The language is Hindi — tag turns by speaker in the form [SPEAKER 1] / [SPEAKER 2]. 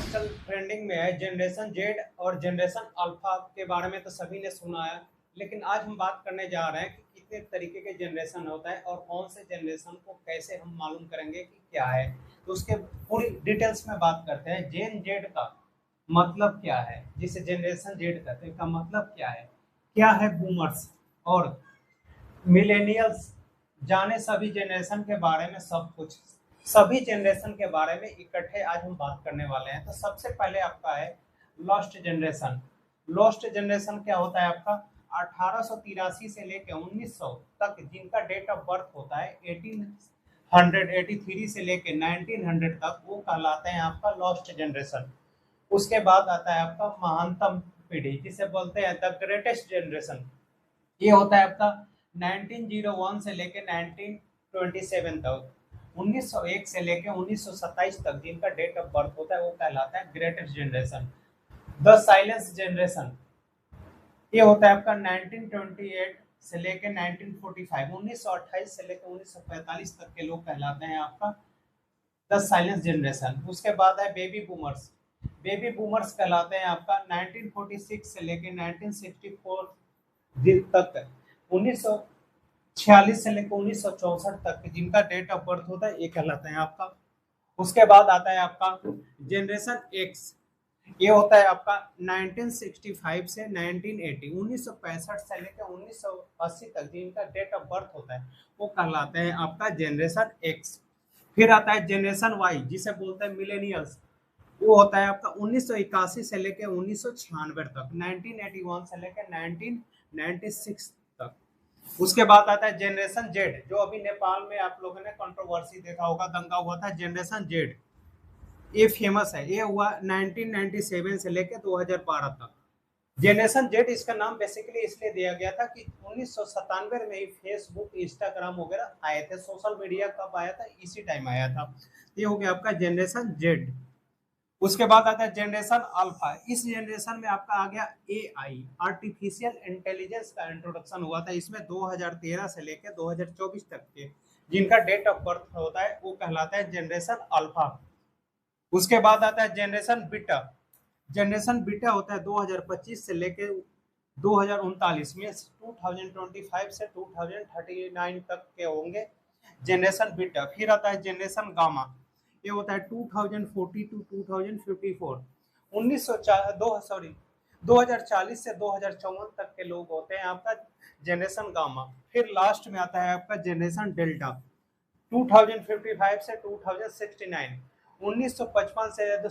[SPEAKER 1] आजकल ट्रेंडिंग में है जनरेशन जेड और जनरेशन अल्फा के बारे में तो सभी ने सुना है। लेकिन आज हम बात करने जा रहे हैं कि कितने तरीके के जनरेशन होता है और कौन से जनरेशन को कैसे हम मालूम करेंगे कि क्या है। तो उसके पूरी डिटेल्स में बात करते हैं। जेन जेड का मतलब क्या है, जिसे जनरेशन जेड कहते हैं, का मतलब क्या है बूमर्स और मिलेनियल्स। जाने सभी जनरेशन के बारे में सब कुछ, सभी जनरेशन के बारे में इकट्ठे आज हम बात करने वाले हैं। तो सबसे पहले आपका है लॉस्ट जनरेशन। लॉस्ट जनरेशन क्या होता है आपका? 1883 से लेकर 1900 तक जिनका डेट ऑफ बर्थ होता है 1883 से लेकर 1900 तक, वो कहलाते हैं आपका लॉस्ट जनरेशन। उसके बाद आता है आपका महानतम पीढ़ी, जिसे बोलते हैं द ग्रेटेस्ट जनरेशन। ये होता है आपका 1901 से लेके 1927 तक, 1901 से लेके 1927 तक जिनका डेट ऑफ बर्थ होता है वो कहलाता है greatest generation. The silence generation ये होता है आपका 1928 से लेके 1945, 1928 से लेके 1945 तक के लोग कहलाते हैं आपका द साइलेंस जनरेशन। उसके बाद है बेबी बूमर्स। बेबी बूमर्स कहलाते हैं आपका 1946 से लेके 1964 तक, 1946 से लेकर 1964 तक जिनका डेट ऑफ बर्थ होता है ये कहलाता है आपका। उसके बाद आता है आपका जनरेशन एक्स। ये होता है आपका 1965 से 1980, 1965 से लेकर 1980 तक जिनका डेट ऑफ बर्थ होता है वो कहलाते हैं आपका जनरेशन एक्स। फिर आता है जनरेशन वाई, जिसे बोलते हैं मिलेनियल्स। वो होता है आपका 1981 से लेकर 1996 तक, 1981 से लेकर 1996 तक। उसके बाद आता है जनरेशन जेड, जो अभी नेपाल में आप लोगों ने कंट्रोवर्सी देखा होगा, दंगा हुआ था जनरेशन जेड। ये फेमस है, ये हुआ 1997 से लेकर 2012 तक। जनरेशन जेड इसका नाम बेसिकली इसलिए दिया गया था कि 1997 में ही फेसबुक इंस्टाग्राम वगैरह आए थे, सोशल मीडिया कब आया था, इसी टाइम आया था। ये हो गया आपका जनरेशन जेड। उसके बाद आता है जनरेशन अल्फा। इस जनरेशन में आपका आ गया एआई, आर्टिफिशियल इंटेलिजेंस का इंट्रोडक्शन हुआ था इसमें 2013 से लेकर 2024 तक के जिनका डेट ऑफ बर्थ होता है वो कहलाता है जनरेशन अल्फा। उसके बाद आता है जनरेशन बीटा। जनरेशन बीटा होता है 2025 से लेकर 2039 में, 2025 से 2039 तक के होंगे जनरेशन बीटा। फिर आता है जनरेशन गामा। ये होता है 2040 टू 2054, 2040 से 2054 तक के लोग होते हैं आपका जनरेशन गामा। फिर लास्ट में आता है आपका जनरेशन डेल्टा, 2055 से 2069, 1955 से